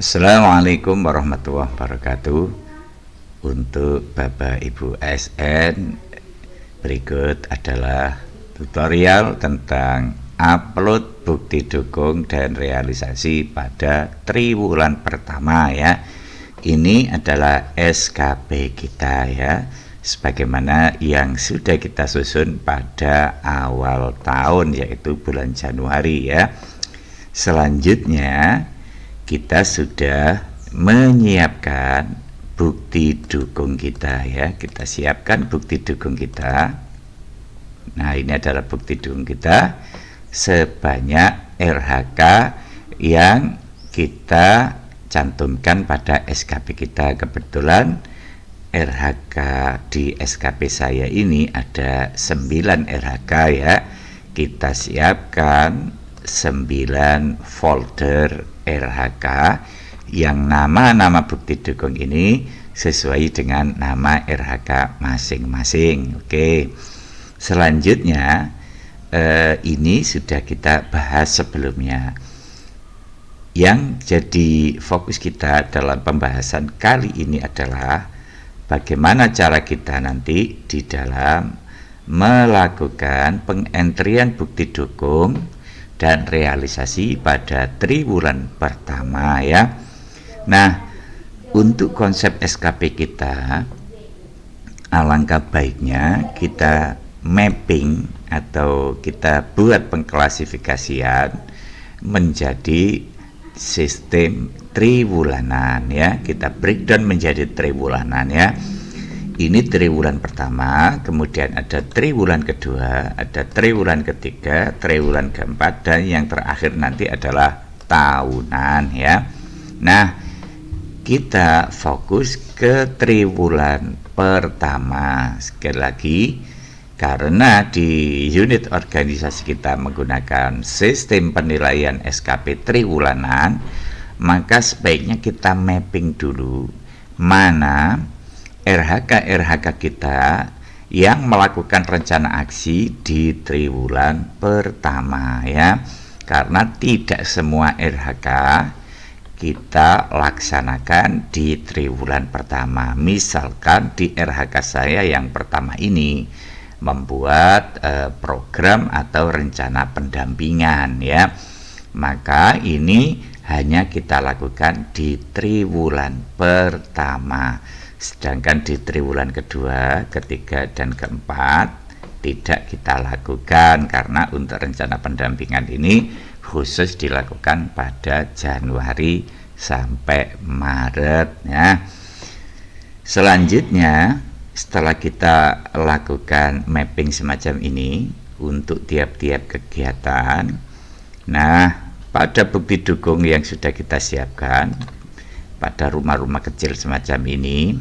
Assalamualaikum warahmatullahi wabarakatuh. Untuk Bapak Ibu ASN, berikut adalah tutorial tentang upload bukti dukung dan realisasi pada triwulan pertama ya. Ini adalah SKP kita ya, sebagaimana yang sudah kita susun pada awal tahun, yaitu bulan Januari ya. Selanjutnya kita sudah menyiapkan bukti dukung kita ya. Kita siapkan bukti dukung kita. Nah, ini adalah bukti dukung kita sebanyak RHK yang kita cantumkan pada SKP kita. Kebetulan RHK di SKP saya ini ada 9 RHK ya. Kita siapkan 9 folder RHK yang nama-nama bukti dukung ini sesuai dengan nama RHK masing-masing. Oke. Selanjutnya ini sudah kita bahas sebelumnya. Yang jadi fokus kita dalam pembahasan kali ini adalah bagaimana cara kita nanti di dalam melakukan pengentrian bukti dukung dan realisasi pada triwulan pertama ya. Nah, untuk konsep SKP kita, alangkah baiknya kita mapping atau kita buat pengklasifikasian menjadi sistem triwulanan ya. Kita breakdown menjadi triwulanan ya. Ini triwulan pertama, kemudian ada triwulan kedua, ada triwulan ketiga, triwulan keempat, dan yang terakhir nanti adalah tahunan ya. Nah, kita fokus ke triwulan pertama. Sekali lagi, karena di unit organisasi kita menggunakan sistem penilaian SKP triwulanan, maka sebaiknya kita mapping dulu mana RHK kita yang melakukan rencana aksi di triwulan pertama ya. Karena tidak semua RHK kita laksanakan di triwulan pertama. Misalkan di RHK saya yang pertama ini membuat program atau rencana pendampingan ya, maka ini hanya kita lakukan di triwulan pertama. Sedangkan di triwulan kedua, ketiga, dan keempat tidak kita lakukan karena untuk rencana pendampingan ini khusus dilakukan pada Januari sampai Maret ya. Selanjutnya, setelah kita lakukan mapping semacam ini untuk tiap-tiap kegiatan, nah pada bukti dukung yang sudah kita siapkan pada rumah-rumah kecil semacam ini,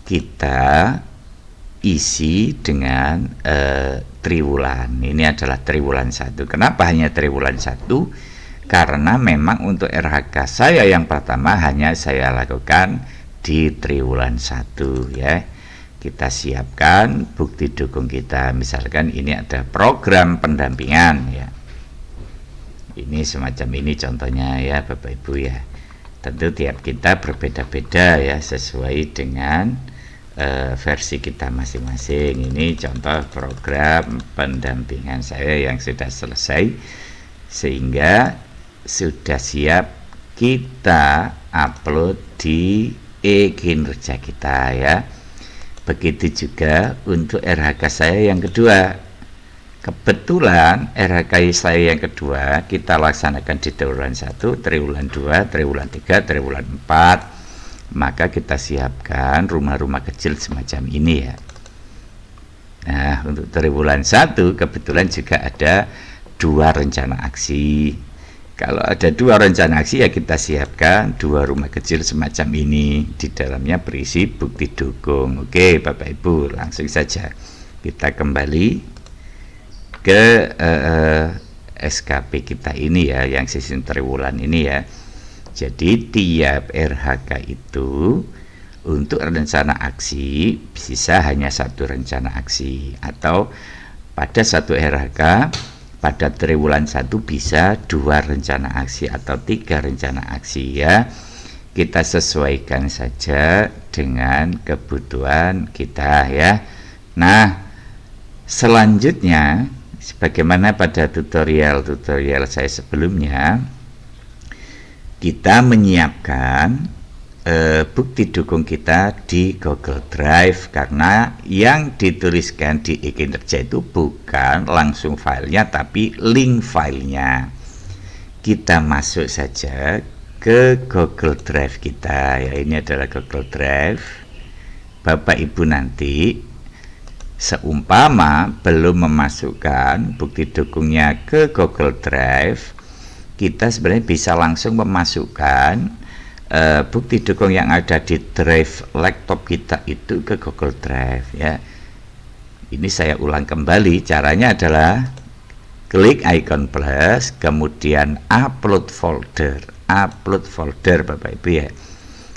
kita isi dengan triwulan. Ini adalah triwulan 1. Kenapa hanya triwulan 1? Karena memang untuk RHK saya yang pertama hanya saya lakukan di triwulan 1 ya. Kita siapkan bukti dukung kita. Misalkan ini ada program pendampingan ya. Ini semacam ini contohnya ya Bapak Ibu ya. Tentu tiap kita berbeda-beda ya, sesuai dengan versi kita masing-masing. Ini contoh program pendampingan saya yang sudah selesai, sehingga sudah siap kita upload di e-kinerja kita ya. Begitu juga untuk RHK saya yang kedua. Kebetulan RHK saya yang kedua kita laksanakan di triwulan 1, triwulan 2, triwulan 3, triwulan 4. Maka kita siapkan rumah-rumah kecil semacam ini ya. Nah, untuk triwulan 1 kebetulan juga ada 2 rencana aksi. Kalau ada 2 rencana aksi ya kita siapkan 2 rumah kecil semacam ini. Di dalamnya berisi bukti dukung. Oke Bapak Ibu, langsung saja kita kembali ke SKP kita ini ya, yang sistem triwulan ini ya. Jadi tiap RHK itu untuk rencana aksi bisa hanya 1 rencana aksi, atau pada satu RHK pada triwulan 1 bisa 2 rencana aksi atau 3 rencana aksi ya. Kita sesuaikan saja dengan kebutuhan kita ya. Nah, selanjutnya sebagaimana pada tutorial saya sebelumnya, kita menyiapkan bukti dukung kita di Google Drive, karena yang dituliskan di e-kinerja itu bukan langsung filenya tapi link filenya. Kita masuk saja ke Google Drive kita ya, ini adalah Google Drive. Bapak Ibu nanti seumpama belum memasukkan bukti dukungnya ke Google Drive, kita sebenarnya bisa langsung memasukkan bukti dukung yang ada di drive laptop kita itu ke Google Drive ya. Ini saya ulang kembali, caranya adalah klik icon plus, kemudian upload folder Bapak Ibu ya.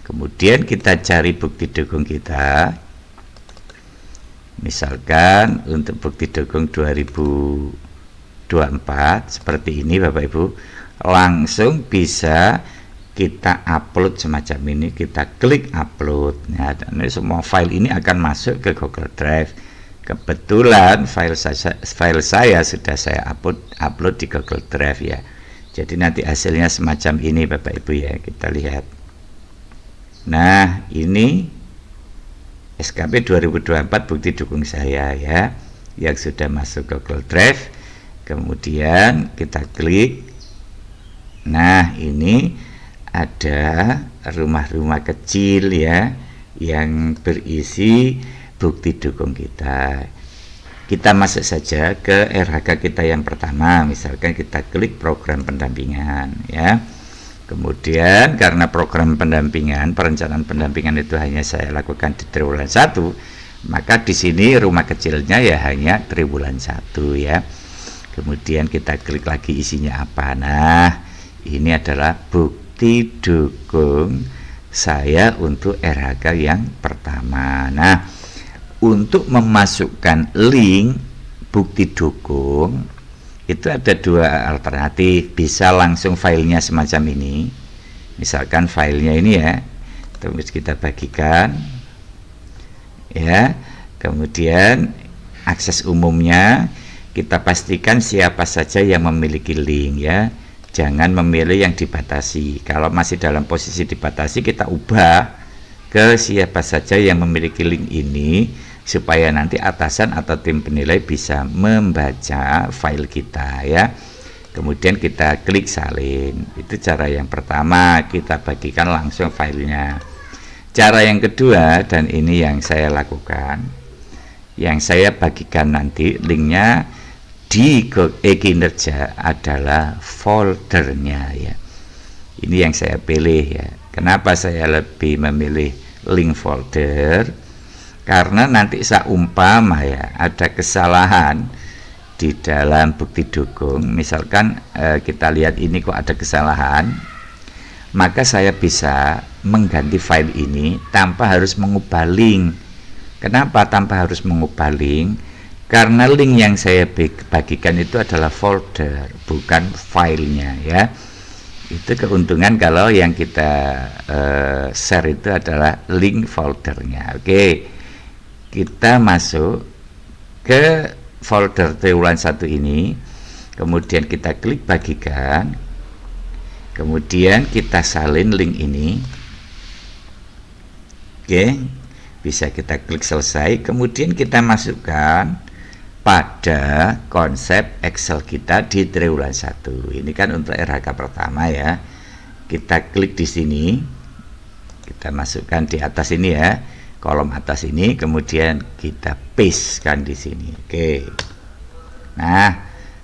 Kemudian kita cari bukti dukung kita, misalkan untuk bukti dukung 2024 seperti ini Bapak Ibu, langsung bisa kita upload semacam ini. Kita klik upload ya, dan semua file ini akan masuk ke Google Drive. Kebetulan file saya sudah saya upload di Google Drive ya, jadi nanti hasilnya semacam ini Bapak Ibu ya. Kita lihat, nah ini SKP 2024 bukti dukung saya ya, yang sudah masuk Google Drive. Kemudian kita klik, nah ini ada rumah-rumah kecil ya yang berisi bukti dukung kita. Kita masuk saja ke RHK kita yang pertama, misalkan kita klik program pendampingan ya. Kemudian karena program pendampingan, perencanaan pendampingan itu hanya saya lakukan di triwulan 1, maka di sini rumah kecilnya ya hanya triwulan 1 ya. Kemudian kita klik lagi isinya apa. Nah, ini adalah bukti dukung saya untuk RHK yang pertama. Nah, untuk memasukkan link bukti dukung itu ada 2 alternatif. Bisa langsung filenya semacam ini, misalkan filenya ini ya, terus kita bagikan ya. Kemudian akses umumnya kita pastikan siapa saja yang memiliki link ya, jangan memilih yang dibatasi. Kalau masih dalam posisi dibatasi, kita ubah ke siapa saja yang memiliki link ini, supaya nanti atasan atau tim penilai bisa membaca file kita ya. Kemudian kita klik salin. Itu cara yang pertama, kita bagikan langsung filenya. Cara yang kedua, dan ini yang saya lakukan, yang saya bagikan nanti linknya di e-kinerja adalah foldernya ya. Ini yang saya pilih ya. Kenapa saya lebih memilih link folder? Karena nanti seumpama ya ada kesalahan di dalam bukti dukung, misalkan kita lihat ini kok ada kesalahan, maka saya bisa mengganti file ini tanpa harus mengubah link. Kenapa tanpa harus mengubah link? Karena link yang saya bagikan itu adalah folder, bukan filenya ya. Itu keuntungan kalau yang kita share itu adalah link foldernya. Oke, kita masuk ke folder triwulan 1 ini, kemudian kita klik bagikan, kemudian kita salin link ini. Oke, bisa kita klik selesai, kemudian kita masukkan pada konsep Excel kita di triwulan 1. Ini kan untuk RHK pertama ya. Kita klik di sini, kita masukkan di atas ini ya, kolom atas ini, kemudian kita pastekan di sini. Oke. Nah,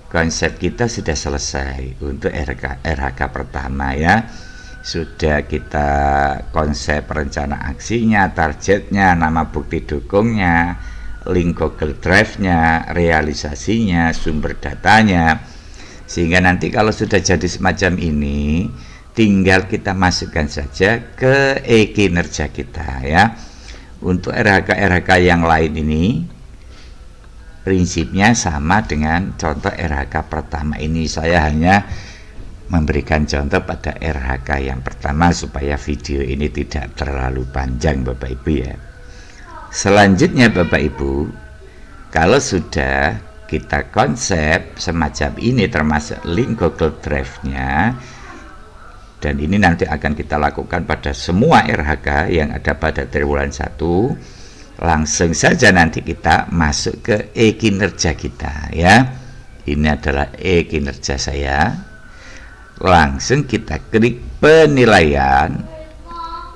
konsep kita sudah selesai untuk RHK pertama ya. Sudah kita konsep rencana aksinya, targetnya, nama bukti dukungnya, link Google Drive-nya, realisasinya, sumber datanya, sehingga nanti kalau sudah jadi semacam ini, tinggal kita masukkan saja ke e-kinerja kita ya. Untuk RHK yang lain ini prinsipnya sama dengan contoh RHK pertama ini. Saya hanya memberikan contoh pada RHK yang pertama supaya video ini tidak terlalu panjang Bapak Ibu ya. Selanjutnya Bapak Ibu, kalau sudah kita konsep semacam ini termasuk link Google Drive-nya, dan ini nanti akan kita lakukan pada semua RHK yang ada pada triwulan 1, langsung saja nanti kita masuk ke e-kinerja kita ya. Ini adalah e-kinerja saya. Langsung kita klik penilaian.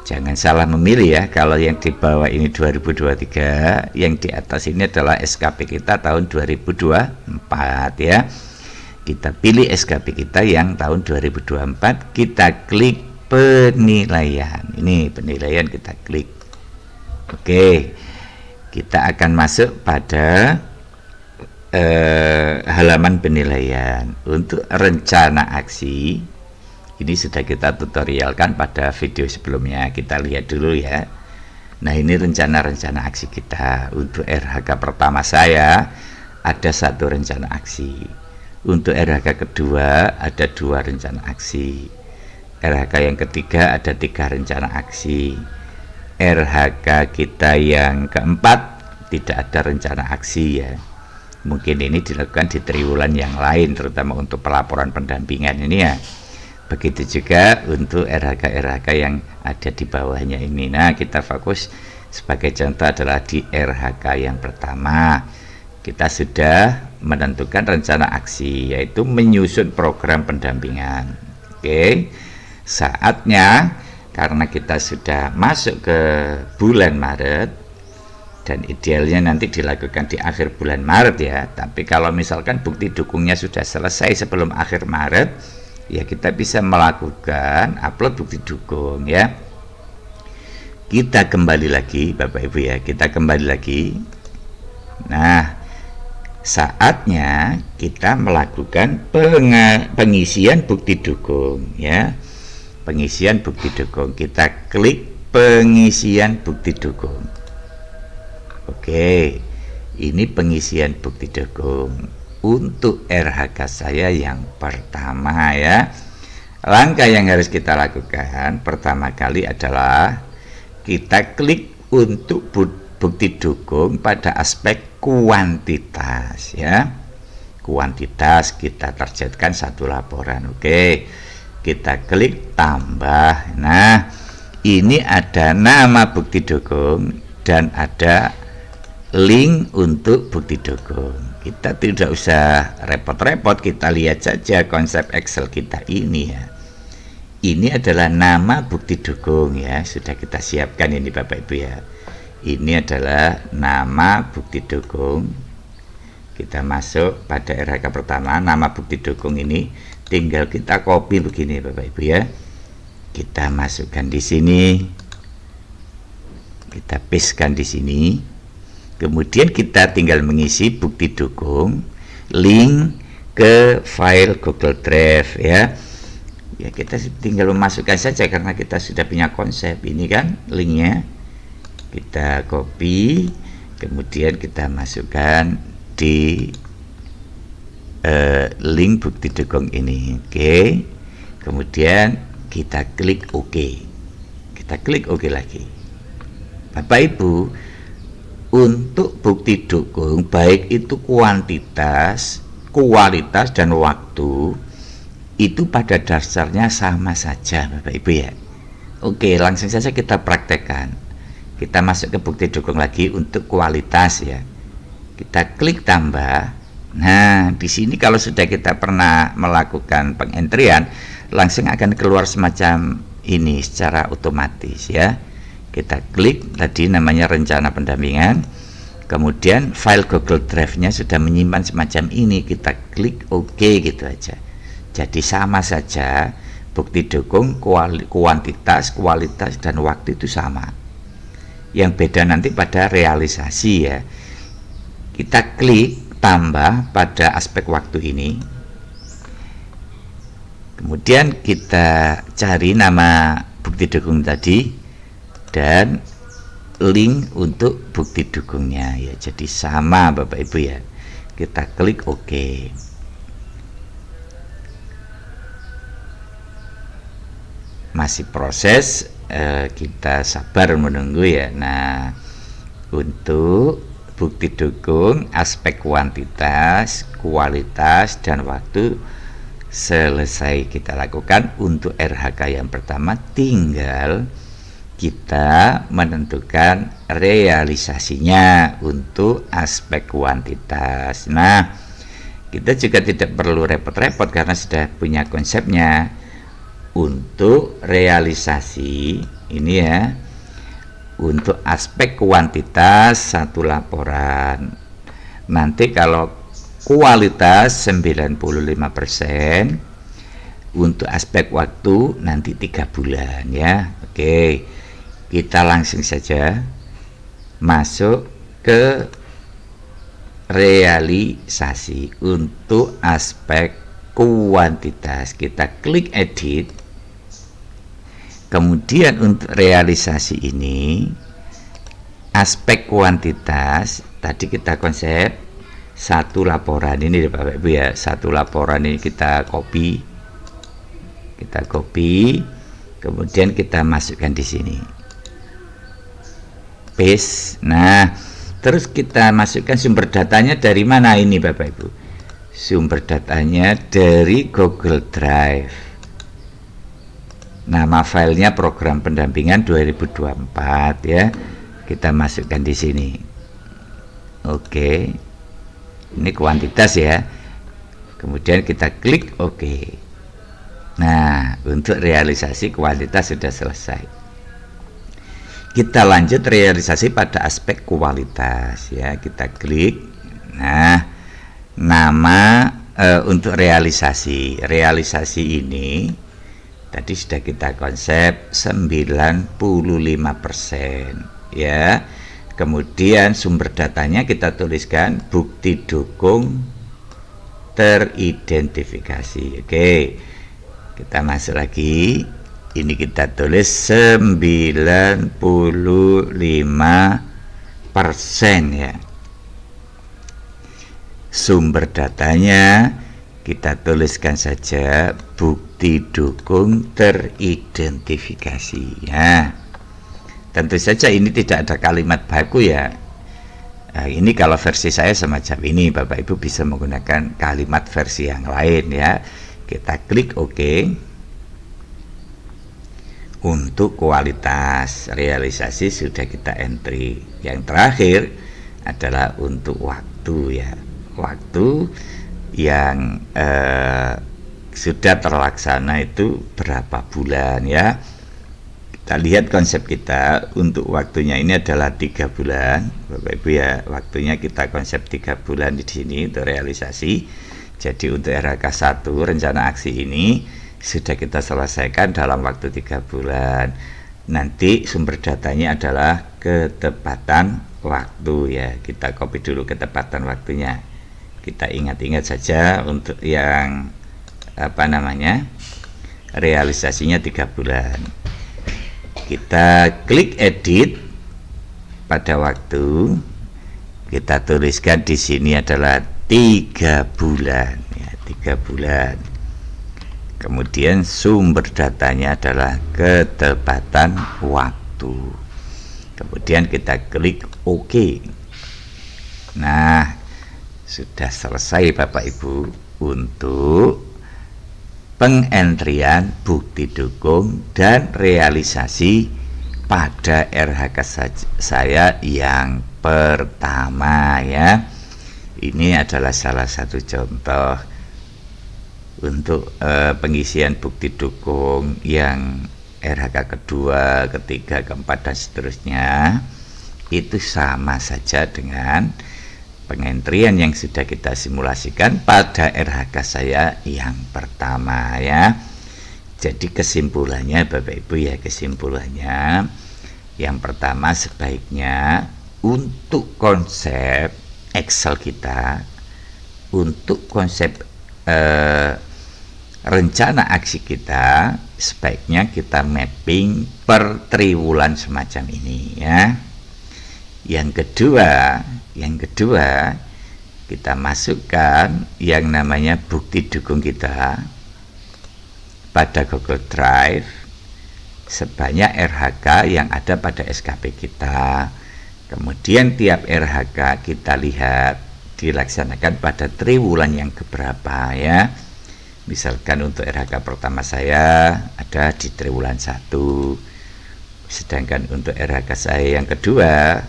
Jangan salah memilih ya, kalau yang di bawah ini 2023, yang di atas ini adalah SKP kita tahun 2024 ya. Kita pilih SKP kita yang tahun 2024, kita klik penilaian. Ini penilaian, kita klik. Oke, kita akan masuk pada halaman penilaian. Untuk rencana aksi, ini sudah kita tutorialkan pada video sebelumnya, kita lihat dulu ya. Nah, ini rencana-rencana aksi kita. Untuk RHK pertama saya ada 1 rencana aksi. Untuk RHK kedua ada 2 rencana aksi. RHK yang ketiga ada 3 rencana aksi. RHK kita yang keempat tidak ada rencana aksi ya. Mungkin ini dilakukan di triwulan yang lain, terutama untuk pelaporan pendampingan ini ya. Begitu juga untuk RHK-RHK yang ada di bawahnya ini. Nah, kita fokus sebagai contoh adalah di RHK yang pertama. Kita sudah menentukan rencana aksi, yaitu menyusun program pendampingan. Oke, saatnya, karena kita sudah masuk ke bulan Maret, dan idealnya nanti dilakukan di akhir bulan Maret ya. Tapi kalau misalkan bukti dukungnya sudah selesai sebelum akhir Maret, ya kita bisa melakukan upload bukti dukung ya. Kita kembali lagi Bapak Ibu ya, kita kembali lagi. Nah, saatnya kita melakukan pengisian bukti dukung ya. Pengisian bukti dukung, kita klik pengisian bukti dukung. Oke, ini pengisian bukti dukung untuk RHK saya yang pertama ya. Langkah yang harus kita lakukan pertama kali adalah kita klik untuk bukti dukung pada aspek kuantitas ya. Kuantitas kita targetkan 1 laporan. Oke, kita klik tambah. Nah, ini ada nama bukti dukung dan ada link untuk bukti dukung. Kita tidak usah repot-repot, kita lihat saja konsep Excel kita ini ya. Ini adalah nama bukti dukung ya, sudah kita siapkan ini Bapak Ibu ya. Ini adalah nama bukti dukung. Kita masuk pada RHK pertama, nama bukti dukung ini tinggal kita copy begini Bapak Ibu ya. Kita masukkan di sini. Kita pastekan di sini. Kemudian kita tinggal mengisi bukti dukung, link ke file Google Drive ya. Ya, kita tinggal memasukkan saja karena kita sudah punya konsep ini kan linknya. Kita copy, kemudian kita masukkan di link bukti dukung ini. Oke. Kemudian kita klik OK. Kita klik OK lagi. Bapak Ibu, untuk bukti dukung baik itu kuantitas, kualitas dan waktu itu pada dasarnya sama saja Bapak Ibu ya. Oke, langsung saja kita praktekkan. Kita masuk ke bukti dukung lagi untuk kualitas ya. Kita klik tambah. Nah, di sini kalau sudah kita pernah melakukan pengentrian, langsung akan keluar semacam ini secara otomatis ya. Kita klik tadi namanya rencana pendampingan. Kemudian file Google Drive-nya sudah menyimpan semacam ini. Kita klik OK gitu aja. Jadi sama saja bukti dukung, kuantitas, kualitas dan waktu itu sama. Yang beda nanti pada realisasi ya. Kita klik tambah pada aspek waktu ini. Kemudian kita cari nama bukti dukung tadi dan link untuk bukti dukungnya ya. Jadi sama Bapak Ibu ya. kita klik OK. Masih proses, kita sabar menunggu ya. Nah, untuk bukti dukung aspek kuantitas, kualitas, dan waktu selesai kita lakukan. Untuk RHK yang pertama, tinggal kita menentukan realisasinya untuk aspek kuantitas. Nah, kita juga tidak perlu repot-repot karena sudah punya konsepnya. Untuk realisasi ini ya, untuk aspek kuantitas 1 laporan. Nanti kalau kualitas 95%, untuk aspek waktu nanti 3 bulan ya. Oke, kita langsung saja masuk ke realisasi. Untuk aspek kuantitas kita klik edit. Kemudian untuk realisasi ini, aspek kuantitas tadi kita konsep 1 laporan ini Bapak Ibu ya. 1 laporan ini kita copy, kemudian kita masukkan di sini, paste. Nah, terus kita masukkan sumber datanya dari mana ini Bapak Ibu? Sumber datanya dari Google Drive. Nama filenya program pendampingan 2024 ya. Kita masukkan di sini. Oke. Ini kuantitas ya. Kemudian kita klik OK. Nah, untuk realisasi kuantitas sudah selesai. Kita lanjut realisasi pada aspek kualitas ya. Kita klik. Nah, nama untuk realisasi ini tadi sudah kita konsep 95% ya. Kemudian sumber datanya kita tuliskan bukti dukung teridentifikasi. Oke, kita masuk lagi, ini kita tulis 95% ya. Sumber datanya kita tuliskan saja bukti dukung teridentifikasi ya. Tentu saja ini tidak ada kalimat baku ya. Nah, ini kalau versi saya semacam ini, Bapak Ibu bisa menggunakan kalimat versi yang lain ya. Kita klik OK. Untuk kualitas realisasi sudah kita entry. Yang terakhir adalah untuk waktu ya. Waktu yang sudah terlaksana itu berapa bulan ya. Kita lihat konsep kita untuk waktunya ini adalah 3 bulan Bapak Ibu ya. Waktunya kita konsep 3 bulan di sini untuk realisasi. Jadi untuk RHK 1 rencana aksi ini sudah kita selesaikan dalam waktu 3 bulan. Nanti sumber datanya adalah ketepatan waktu ya. Kita copy dulu ketepatan waktunya. Kita ingat-ingat saja untuk yang realisasinya 3 bulan. Kita klik edit pada waktu, kita tuliskan di sini adalah 3 bulan ya, 3 bulan. Kemudian sumber datanya adalah ketepatan waktu. Kemudian kita klik OK. Nah, sudah selesai Bapak Ibu untuk pengentrian bukti dukung dan realisasi pada RHK saya yang pertama ya. Ini adalah salah satu contoh untuk pengisian bukti dukung yang RHK kedua, ketiga, keempat dan seterusnya. Itu sama saja dengan pengentrian yang sudah kita simulasikan pada RHK saya yang pertama ya. Jadi kesimpulannya Bapak Ibu ya, kesimpulannya yang pertama sebaiknya untuk konsep Excel kita, untuk konsep rencana aksi kita, sebaiknya kita mapping per triwulan semacam ini ya. Yang kedua kita masukkan yang namanya bukti dukung kita pada Google Drive sebanyak RHK yang ada pada SKP kita. Kemudian tiap RHK kita lihat dilaksanakan pada triwulan yang keberapa ya. Misalkan untuk RHK pertama saya ada di triwulan 1, sedangkan untuk RHK saya yang kedua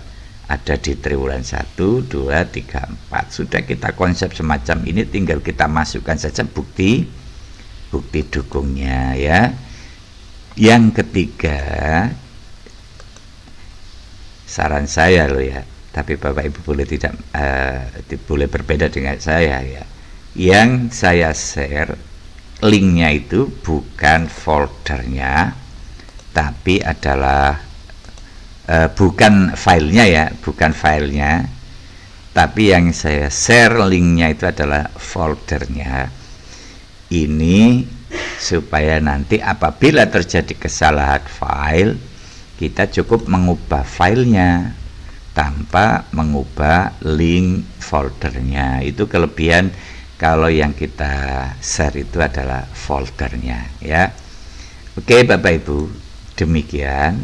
ada di triwulan 1, 2, 3, 4. Sudah kita konsep semacam ini, tinggal kita masukkan saja bukti dukungnya ya. Yang ketiga, saran saya loh ya, tapi Bapak Ibu boleh boleh berbeda dengan saya ya. Yang saya share linknya itu bukan foldernya, tapi adalah bukan filenya ya, bukan filenya, tapi yang saya share linknya itu adalah foldernya. Ini supaya nanti apabila terjadi kesalahan file, kita cukup mengubah filenya tanpa mengubah link foldernya. Itu kelebihan kalau yang kita share itu adalah foldernya ya. Oke Bapak Ibu, demikian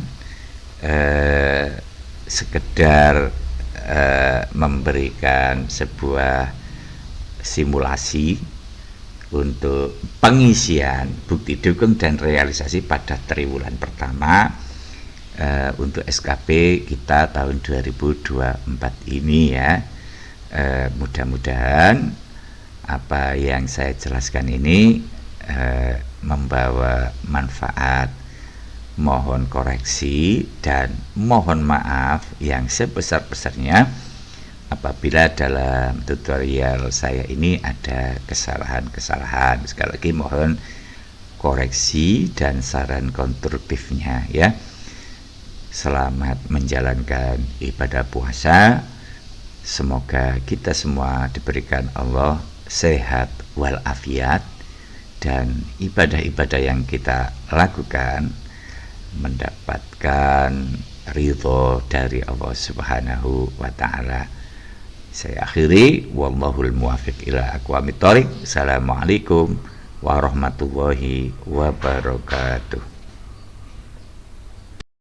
sekedar memberikan sebuah simulasi untuk pengisian bukti dukung dan realisasi pada triwulan pertama untuk SKP kita tahun 2024 ini ya. Mudah-mudahan apa yang saya jelaskan ini membawa manfaat. Mohon koreksi dan mohon maaf yang sebesar-besarnya apabila dalam tutorial saya ini ada kesalahan-kesalahan. Sekali lagi mohon koreksi dan saran konstruktifnya ya. Selamat menjalankan ibadah puasa. Semoga kita semua diberikan Allah sehat walafiat, dan ibadah-ibadah yang kita lakukan mendapatkan ridho dari Allah Subhanahu wa ta'ala. Saya akhiri, wallahul muwafiq ila aqwamit thoriq. Assalamualaikum warahmatullahi wabarakatuh.